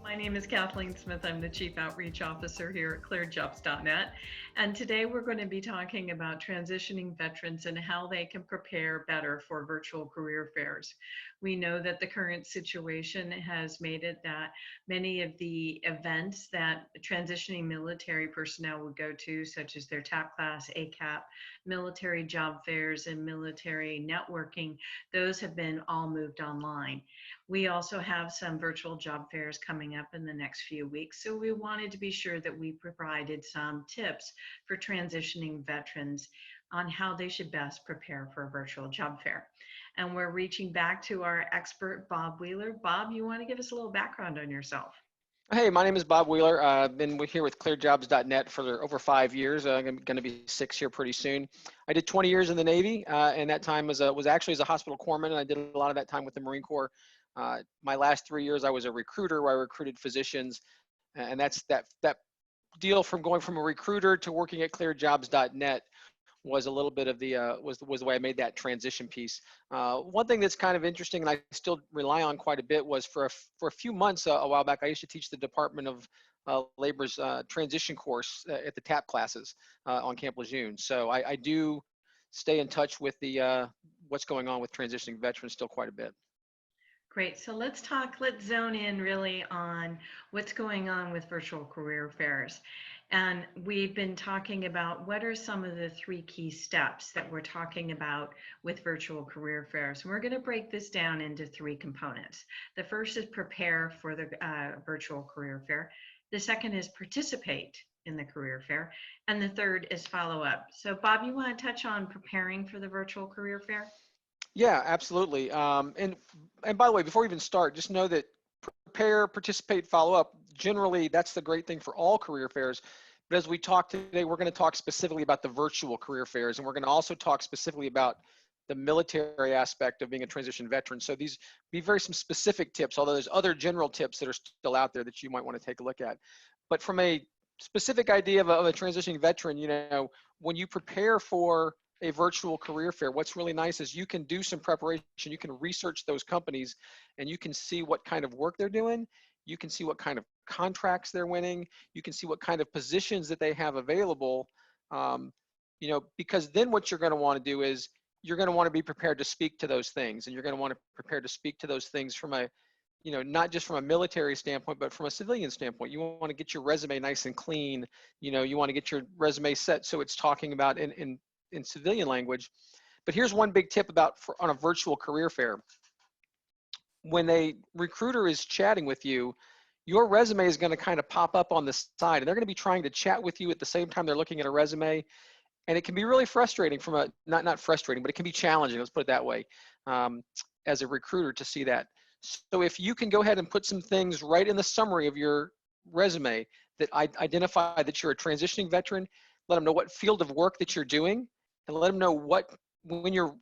My name is Kathleen Smith. I'm the Chief Outreach Officer here at ClearedJobs.Net. And today we're going to be talking about transitioning veterans and how they can prepare better for virtual career fairs. We know that the current situation has made it that many of the events that transitioning military personnel would go to, such as their TAP class, ACAP, military job fairs, and military networking, those have been all moved online. We also have some virtual job fairs coming up in the next few weeks, so we wanted to be sure that we provided some tips for transitioning veterans on how they should best prepare for a virtual job fair. And we're reaching back to our expert, Bob Wheeler. Bob, you want to give us a little background on yourself? Hey, my name is Bob Wheeler. I've been here with ClearedJobs.Net for over 5 years. I'm going to be 6 here pretty soon. I did 20 years in the Navy, and that time was actually as a hospital corpsman, and I did a lot of that time with the Marine Corps. My last 3 years, I was a recruiter where I recruited physicians, and that's that deal from going from a recruiter to working at ClearedJobs.Net was a little bit of the was the way I made that transition piece. One thing that's kind of interesting, and I still rely on quite a bit, was for a few months a while back, I used to teach the Department of Labor's transition course at the TAP classes on Camp Lejeune. So I do stay in touch with the what's going on with transitioning veterans still quite a bit. Great. So let's zone in really on what's going on with virtual career fairs. And we've been talking about what are some of the 3 key steps that we're talking about with virtual career fairs. And we're going to break this down into 3 components. The first is prepare for the virtual career fair. The second is participate in the career fair. And the third is follow up. So Bob, you want to touch on preparing for the virtual career fair? Yeah, absolutely. And by the way, before we even start, just know that prepare, participate, follow up. Generally, that's the great thing for all career fairs. But as we talk today, we're going to talk specifically about the virtual career fairs, and we're going to also talk specifically about the military aspect of being a transition veteran. So these be very some specific tips, although there's other general tips that are still out there that you might want to take a look at. But from a specific idea of a transitioning veteran, when you prepare for a virtual career fair, what's really nice is you can do some preparation, you can research those companies, and you can see what kind of work they're doing, you can see what kind of contracts they're winning, you can see what kind of positions that they have available, because then what you're going to want to do is you're going to want to be prepared to speak to those things, and you're going to want to prepare to speak to those things from a not just from a military standpoint, but from a civilian standpoint. You want to get your resume nice and clean. You want to get your resume set so it's talking about in civilian language. But here's one big tip on a virtual career fair. When a recruiter is chatting with you, your resume is going to kind of pop up on the side, and they're going to be trying to chat with you at the same time they're looking at a resume. And it can be really frustrating not frustrating, but it can be challenging, let's put it that way, as a recruiter to see that. So if you can go ahead and put some things right in the summary of your resume that identify that you're a transitioning veteran, let them know what field of work that you're doing, and let them know when your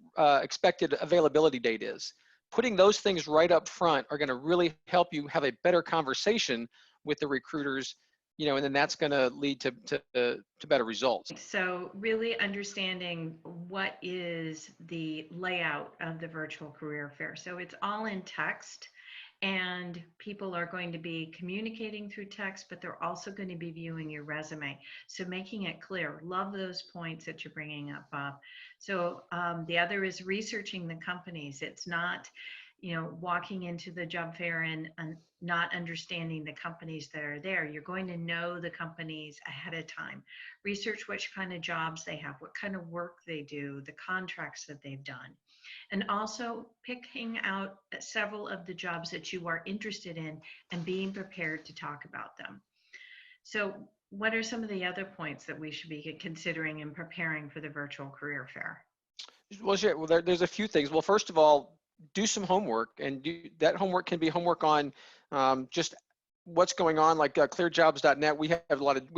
expected availability date is. Putting those things right up front are going to really help you have a better conversation with the recruiters, and then that's going to lead to better results. So really understanding what is the layout of the virtual career fair. So it's all in text, and people are going to be communicating through text, but they're also going to be viewing your resume. So making it clear. Love those points that you're bringing up, Bob. So the other is researching the companies. It's not, walking into the job fair and not understanding the companies that are there. You're going to know the companies ahead of time. Research which kind of jobs they have, what kind of work they do, the contracts that they've done. And also picking out several of the jobs that you are interested in and being prepared to talk about them. So what are some of the other points that we should be considering in preparing for the virtual career fair? Well, sure. Well, there's a few things. Well, first of all, do some homework, and that homework can be homework on just what's going on. Like ClearedJobs.Net, we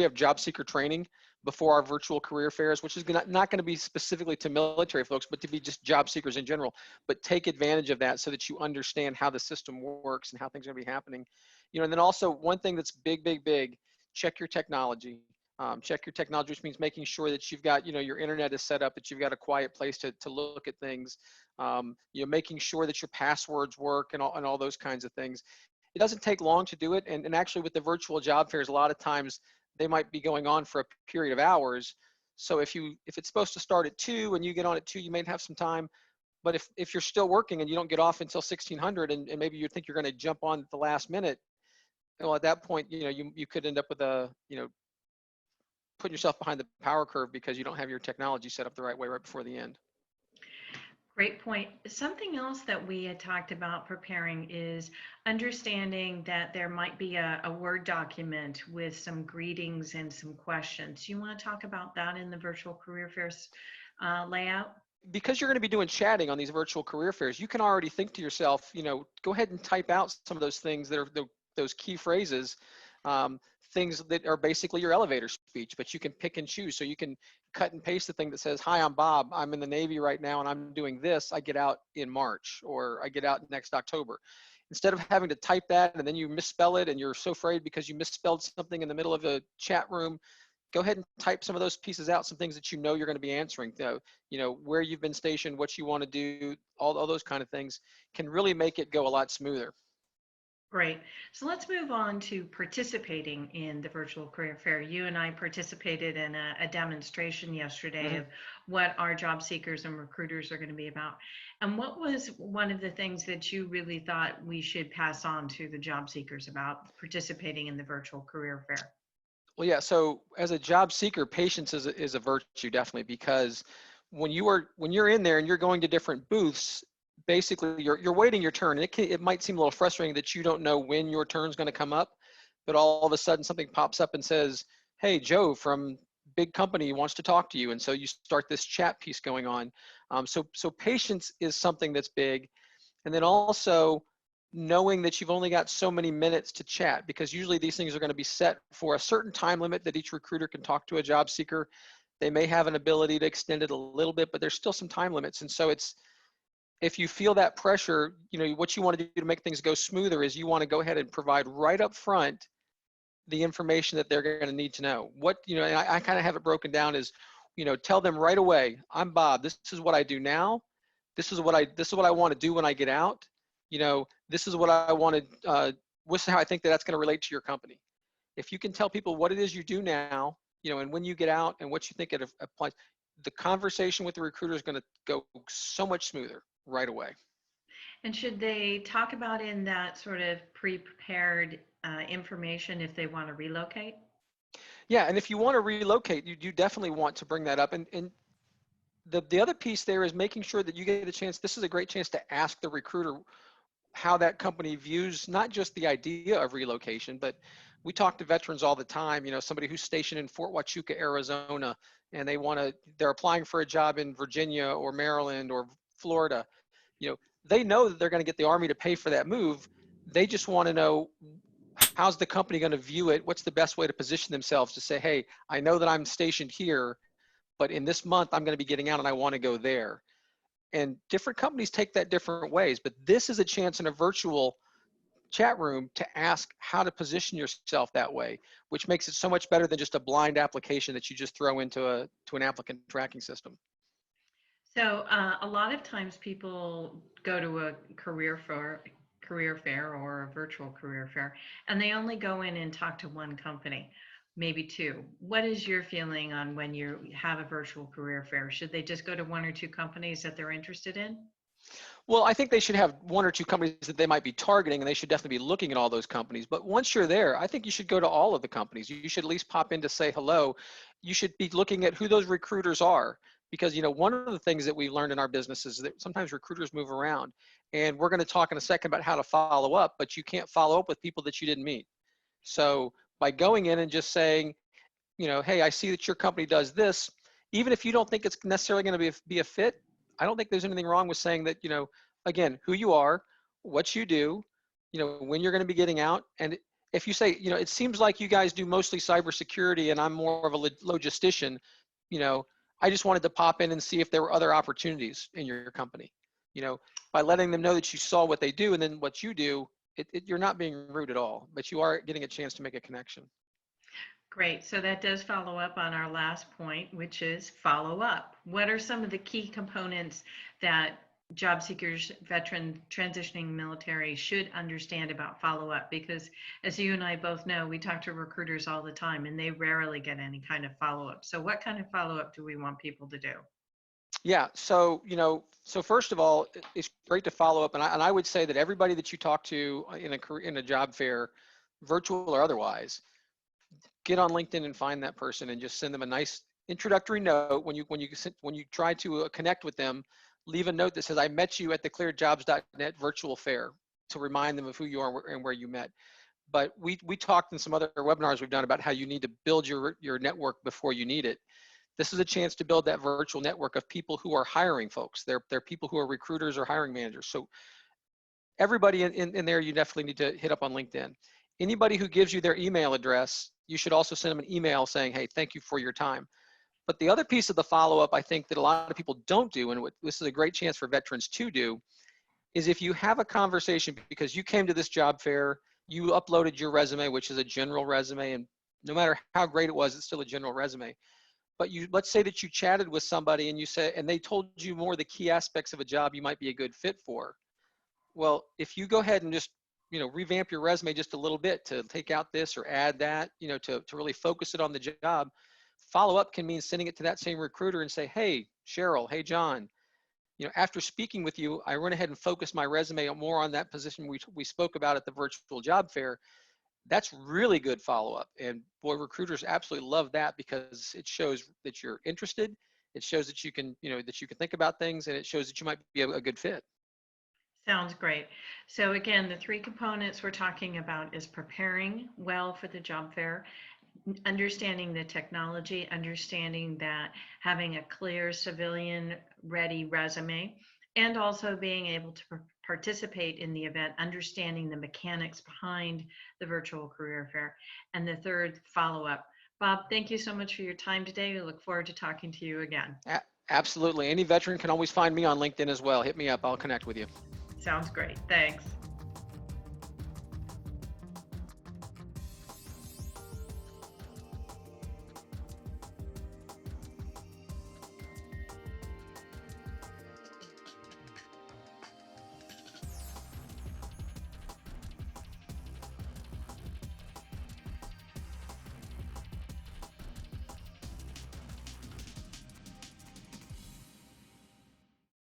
have job seeker training before our virtual career fairs, which is not going to be specifically to military folks, but to be just job seekers in general. But take advantage of that so that you understand how the system works and how things are going to be happening. And then also one thing that's big, check your technology. Check your technology, which means making sure that you've got, your internet is set up, that you've got a quiet place to look at things, making sure that your passwords work and all those kinds of things. it doesn't take long to do it. And actually with the virtual job fairs, a lot of times they might be going on for a period of hours. So if it's supposed to start at 2 and you get on at 2, you may have some time. But if you're still working and you don't get off until 1600 and maybe you think you're going to jump on at the last minute, well, at that point, you could end up with putting yourself behind the power curve because you don't have your technology set up the right way right before the end. Great point. Something else that we had talked about preparing is understanding that there might be a Word document with some greetings and some questions. You want to talk about that in the virtual career fairs layout? Because you're going to be doing chatting on these virtual career fairs, you can already think to yourself, go ahead and type out some of those things that are those key phrases, um, things that are basically your elevator speech, but you can pick and choose. So you can cut and paste the thing that says, hi, I'm Bob. I'm in the Navy right now and I'm doing this. I get out in March or I get out next October. Instead of having to type that and then you misspell it and you're so afraid because you misspelled something in the middle of a chat room, go ahead and type some of those pieces out, some things that you're going to be answering, where you've been stationed, what you want to do, all those kind of things can really make it go a lot smoother. Great. So let's move on to participating in the virtual career fair. You and I participated in a demonstration yesterday Mm-hmm. of what our job seekers and recruiters are going to be about. And what was one of the things that you really thought we should pass on to the job seekers about participating in the virtual career fair? Well, yeah. So as a job seeker, patience is a virtue, definitely, because when you're in there and you're going to different booths, basically you're waiting your turn. It might seem a little frustrating that you don't know when your turn's going to come up, but all of a sudden something pops up and says, "Hey, Joe from big company wants to talk to you," and so you start this chat piece going on. So patience is something that's big. And then also knowing that you've only got so many minutes to chat, because usually these things are going to be set for a certain time limit that each recruiter can talk to a job seeker. They may have an ability to extend it a little bit, but there's still some time limits. And so if you feel that pressure, what you want to do to make things go smoother is you want to go ahead and provide right up front the information that they're going to need to know. And I kind of have it broken down as, tell them right away, I'm Bob. This is what I do now. This is what I want to do when I get out. This is what I want to. This is how I think that's going to relate to your company. If you can tell people what it is you do now, and when you get out and what you think it applies, the conversation with the recruiter is going to go so much smoother right away. And should they talk about in that sort of pre-prepared information if they want to relocate? Yeah, and if you want to relocate, you definitely want to bring that up. And the other piece there is making sure that you get a chance. This is a great chance to ask the recruiter how that company views not just the idea of relocation, but we talk to veterans all the time. Somebody who's stationed in Fort Huachuca, Arizona, and they're applying for a job in Virginia or Maryland or Florida. They know that they're going to get the Army to pay for that move. They just want to know, how's the company going to view it? What's the best way to position themselves to say, hey, I know that I'm stationed here, but in this month I'm going to be getting out and I want to go there. And different companies take that different ways, but this is a chance in a virtual chat room to ask how to position yourself that way, which makes it so much better than just a blind application that you just throw into an applicant tracking system. So a lot of times people go to a career fair or a virtual career fair, and they only go in and talk to one company, maybe two. What is your feeling on when you have a virtual career fair? Should they just go to one or two companies that they're interested in? Well, I think they should have one or two companies that they might be targeting, and they should definitely be looking at all those companies. But once you're there, I think you should go to all of the companies. You should at least pop in to say hello. You should be looking at who those recruiters are, because one of the things that we learned in our business is that sometimes recruiters move around, and we're going to talk in a second about how to follow up, but you can't follow up with people that you didn't meet. So by going in and just saying, hey, I see that your company does this, even if you don't think it's necessarily going to be a fit, I don't think there's anything wrong with saying that, again, who you are, what you do, when you're going to be getting out. And if you say, it seems like you guys do mostly cybersecurity and I'm more of a logistician, you know, I just wanted to pop in and see if there were other opportunities in your company. By letting them know that you saw what they do and then what you do, you're not being rude at all, but you are getting a chance to make a connection. Great. So that does follow up on our last point, which is follow up. What are some of the key components that job seekers, veteran, transitioning military should understand about follow-up? Because as you and I both know, we talk to recruiters all the time and they rarely get any kind of follow-up. So what kind of follow-up do we want people to do? Yeah. So, so first of all, it's great to follow up. And I would say that everybody that you talk to in a job fair, virtual or otherwise, get on LinkedIn and find that person and just send them a nice introductory note when you try to connect with them. Leave a note that says, "I met you at the ClearedJobs.Net virtual fair," to remind them of who you are and where you met. But we talked in some other webinars we've done about how you need to build your network before you need it. This is a chance to build that virtual network of people who are hiring folks. They're people who are recruiters or hiring managers. So everybody in there, you definitely need to hit up on LinkedIn. Anybody who gives you their email address, you should also send them an email saying, "Hey, thank you for your time." But the other piece of the follow-up, I think that a lot of people don't do, and this is a great chance for veterans to do, is if you have a conversation because you came to this job fair, you uploaded your resume, which is a general resume, and no matter how great it was, it's still a general resume. But let's say that you chatted with somebody and they told you more of the key aspects of a job you might be a good fit for. Well, if you go ahead and just, revamp your resume just a little bit to take out this or add that, to really focus it on the job, follow up can mean sending it to that same recruiter and say, "Hey, Cheryl, hey, John, after speaking with you, I went ahead and focused my resume more on that position we spoke about at the virtual job fair." That's really good follow up. And boy, recruiters absolutely love that because it shows that you're interested. It shows that you can, that you can think about things, and it shows that you might be a good fit. Sounds great. So again, the three components we're talking about is preparing well for the job fair, understanding the technology, understanding that having a clear civilian ready resume, and also being able to participate in the event, understanding the mechanics behind the virtual career fair. And the third, follow up. Bob, thank you so much for your time today. We look forward to talking to you again. Absolutely. Any veteran can always find me on LinkedIn as well. Hit me up. I'll connect with you. Sounds great. Thanks.